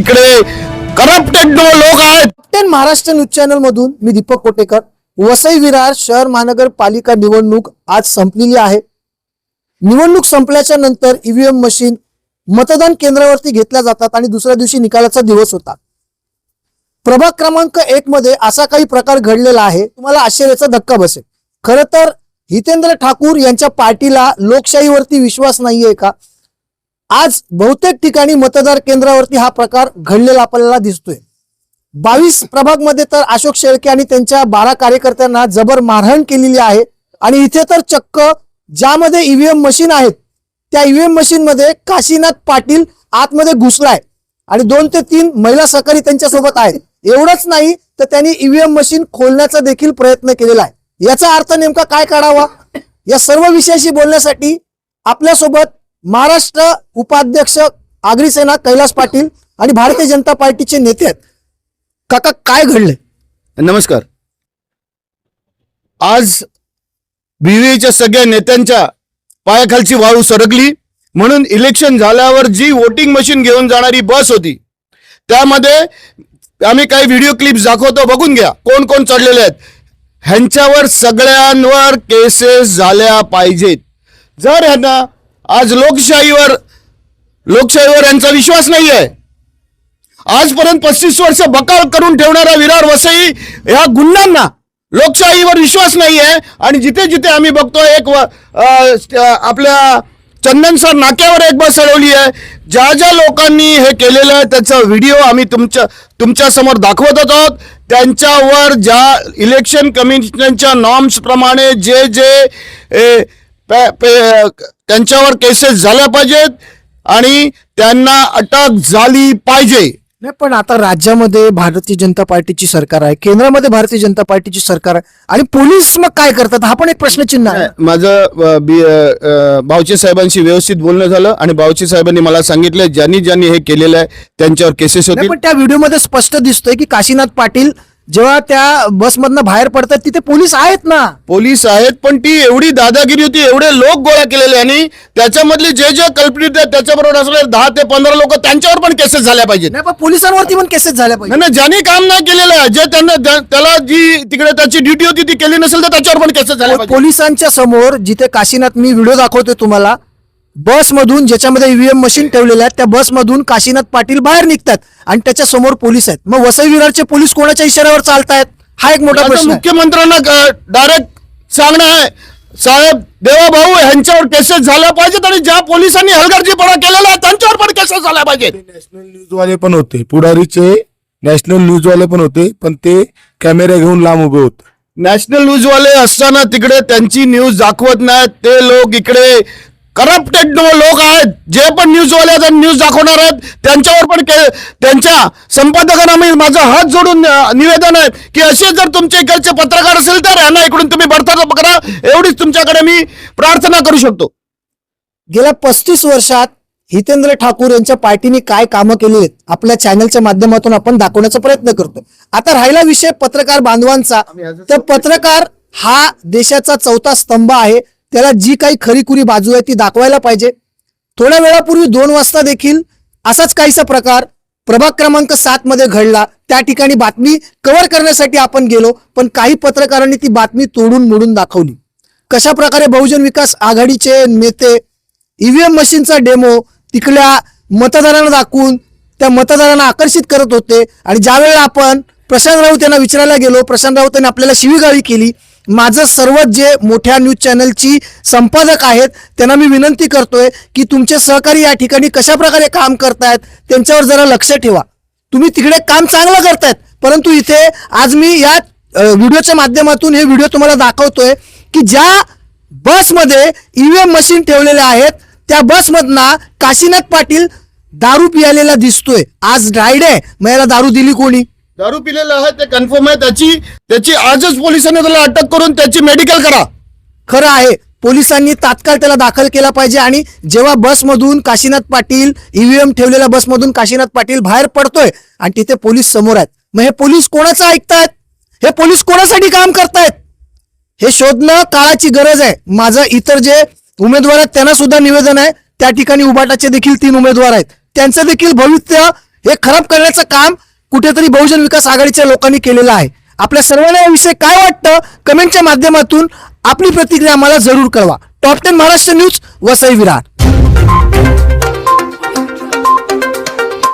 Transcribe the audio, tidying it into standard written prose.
इकडे करप्टेड लोक आहेत. कॅप्टन महाराष्ट्र न्यूज चॅनल मधून मी दीपक कोटेकर. वसई विरार शहर महानगरपालिका निवडणूक आज संपलेली आहे. निवडणूक संपल्याच्या नंतर ईव्हीएम मशीन मतदान केंद्रावरती घेतल्या जातात आणि दुसऱ्या दिवशी निकालाचा दिवस होता. प्रभाग क्रमांक 1 मध्ये असा काही प्रकार घडलेला आहे, तुम्हाला आश्चर्याचा धक्का बसेल. खरं तर हितेंद्र ठाकूर यांच्या पार्टीला लोकशाहीवरती विश्वास नाहीये का? आज बहुतेक ठिकाणी मतदार केंद्रावरती हा प्रकार घडलेला आपल्याला दिसतोय. 22 प्रभाग मध्ये तर अशोक शेळके आणि त्यांच्या 12 कार्यकर्त्यांना जबर मारहाण केलेली आहे. आणि इथे तर चक्क ज्यामध्ये ईव्हीएम मशीन आहेत त्या ईव्हीएम मशीन मध्ये काशीनाथ पाटील आतमध्ये घुसलाय आणि 2 ते 3 महिला सहकारी त्यांच्या सोबत आहेत. एवढंच नाही तर त्यांनी ईव्हीएम मशीन खोलण्याचा देखील प्रयत्न केलेला आहे. याचा अर्थ नेमका काय काढावा, या सर्व विषयाशी बोलण्यासाठी आपल्यासोबत महाराष्ट्र उपाध्यक्ष आगरी सेना कैलास पाटील आणि भारतीय जनता पार्टीचे नेते आहेत. काका, काय घडले? नमस्कार. आज बीव्हीच्या सगळ्या नेत्यांच्या पायाखालची वाळू सरकली म्हणून इलेक्शन झाल्यावर जी वोटिंग मशीन घेऊन जाणारी बस होती त्यामध्ये आम्ही काही व्हिडिओ क्लिप्स दाखवतो, बघून घ्या कोण कोण चढलेले आहेत. ह्यांच्यावर सगळ्यांवर केसेस झाल्या पाहिजेत. जर ह्यांना आज लोकशाहीवर यांचा विश्वास नाही आहे, आजपर्यंत 35 वर्ष बकाल करून ठेवणारा विरार वसई ह्या गुंडांना लोकशाहीवर विश्वास नाही आहे. आणि जिथे जिथे आम्ही बघतो एक आपल्या चंदनसर नाक्यावर एक बस अडवली आहे. ज्या ज्या लोकांनी हे केलेलं आहे त्याचा व्हिडिओ आम्ही तुमच्या समोर दाखवत आहोत. त्यांच्यावर ज्या इलेक्शन कमिशनच्या नॉर्म्स प्रमाणे जे त्यांच्यावर केसेस झाल्या पाहिजेत आणि त्यांना अटक झाली पाहिजे. नाही, पण आता राज्यामध्ये भारतीय जनता पार्टीची सरकार आहे, केंद्रामध्ये भारतीय जनता पार्टीची सरकार आहे आणि पोलीस मग काय करतात हा पण एक प्रश्नचिन्ह आहे. माझं बावचे साहेबांशी व्यवस्थित बोलणं झालं आणि बावचे साहेबांनी मला सांगितलं ज्यांनी हे केलेलं आहे त्यांच्यावर केसेस होतील. पण त्या व्हिडिओमध्ये स्पष्ट दिसतोय की काशीनाथ पाटील जेव्हा त्या बसमधनं बाहेर पडतात तिथे पोलीस आहेत ना. पोलीस आहेत, पण ती एवढी दादागिरी होती, एवढे लोक गोळा केलेले आणि त्याच्यामधले जे कल्प्रिट आहेत त्याच्याबरोबर असले 10 ते 15 लोक त्यांच्यावर पण केसेस झाल्या पाहिजेत. नाही, पण पोलिसांवरती पण केसेस झाल्या पाहिजे. नाही, ज्यांनी काम नाही केलेलं आहे, जे त्याला जी तिकडे त्याची ड्युटी होती ती केली नसेल तर त्याच्यावर पण केसेस झाल्या पाहिजे. पोलिसांच्या समोर जिथे काशीनाथ, मी व्हिडिओ दाखवतोय तुम्हाला, बसमधून ज्याच्यामध्ये ईव्हीएम मशीन ठेवलेल्या आहेत त्या बसमधून काशीनाथ पाटील बाहेर निघतात आणि त्याच्या समोर पोलीस आहेत. मग वसई विरारचे पोलीस कोणाच्या इशाऱ्यावर चालतायत हा एक मोठा प्रश्न. मुख्यमंत्र्यांना डायरेक्ट सांगणं आहे, साहेब देवाभाऊ यांच्यावर केसेस झाल्या पाहिजेत आणि ज्या पोलिसांनी हलगर्जीपणा केलेला आहे त्यांच्यावर पण केसेस झाल्या पाहिजेत. नॅशनल न्यूजवाले पण होते, पुढारीचे नॅशनल न्यूजवाले पण होते, पण ते कॅमेरा घेऊन लांब उभे होते. नॅशनल न्यूजवाले असताना तिकडे त्यांची न्यूज दाखवत नाहीत. ते लोक इकडे करप्टेड लोक आहेत. जे पण न्यूजवाले आहेत न्यूज दाखवणार आहेत त्यांच्यावर पण त्यांच्या संपादकांना मी माझा हात जोडून निवेदन आहे की असे जर तुमच्या इकडचे पत्रकार असेल तर यांना इकडून तुम्ही बरखास्त करा, एवढीच तुमच्याकडे मी प्रार्थना करू शकतो. गेल्या 35 वर्षात हितेंद्र ठाकूर यांच्या पार्टीने काय कामं केली आहेत आपल्या चॅनलच्या माध्यमातून आपण दाखवण्याचा प्रयत्न करतो. आता राहिला विषय पत्रकार बांधवांचा, तर पत्रकार हा देशाचा 4था स्तंभ आहे. त्याला जी काही खरीखुरी बाजू आहे ती दाखवायला पाहिजे. थोड्या वेळापूर्वी 2 वाजता देखील असाच काहीसा प्रकार प्रभाग क्रमांक 7 मध्ये घडला. त्या ठिकाणी बातमी कव्हर करण्यासाठी आपण गेलो, पण काही पत्रकारांनी ती बातमी तोडून मोडून दाखवली. कशा प्रकारे बहुजन विकास आघाडीचे नेते ईव्हीएम मशीनचा डेमो तिकडल्या मतदारांना दाखवून त्या मतदारांना आकर्षित करत होते. आणि ज्यावेळेला आपण प्रशांत राऊत यांना विचारायला गेलो, प्रशांत राऊत यांनी आपल्याला शिवीगाळी केली. माझं सर्वच जे मोठ्या न्यूज चॅनलची संपादक आहेत त्यांना मी विनंती करतोय की तुमचे सहकारी या ठिकाणी कशा प्रकारे काम करतायत त्यांच्यावर जरा लक्ष ठेवा. तुम्ही तिकडे काम चांगलं करतायत, परंतु इथे आज मी या व्हिडिओच्या माध्यमातून हे व्हिडिओ तुम्हाला दाखवतोय की ज्या बसमध्ये ईव्हीएम मशीन ठेवलेल्या आहेत त्या बसमधना काशीनाथ पाटील दारू पियालेला दिसतोय. आज ड्रायडे आहे, मग याला दारू दिली कोणी? दारू पिलेला आहे ते कन्फर्म आहे. त्याची आजच पोलिसांनी त्याला अटक करून त्याची मेडिकल करा. खरं आहे, पोलिसांनी तात्काळ त्याला दाखल केला पाहिजे. आणि जेव्हा बसमधून काशीनाथ पाटील ईव्हीएम ठेवलेल्या बसमधून काशीनाथ पाटील बाहेर पडतोय आणि तिथे पोलीस समोर आहेत, मग हे पोलीस कोणाचं ऐकतायत? हे पोलीस कोणासाठी काम करतायत हे शोधणं काळाची गरज आहे. माझं इतर जे उमेदवार आहेत त्यांना सुद्धा निवेदन आहे, त्या ठिकाणी उबाटाचे देखील 3 उमेदवार आहेत, त्यांचं देखील भविष्य हे खराब करण्याचं काम कुठेतरी बहुजन विकास आघाडीच्या लोकांनी केलेलं आहे. आपल्या सर्वांना याविषयी काय वाटतं कमेंटच्या माध्यमातून आपली प्रतिक्रिया आम्हाला जरूर कळवा. Top 10 Maharashtra news, Vasai Virar.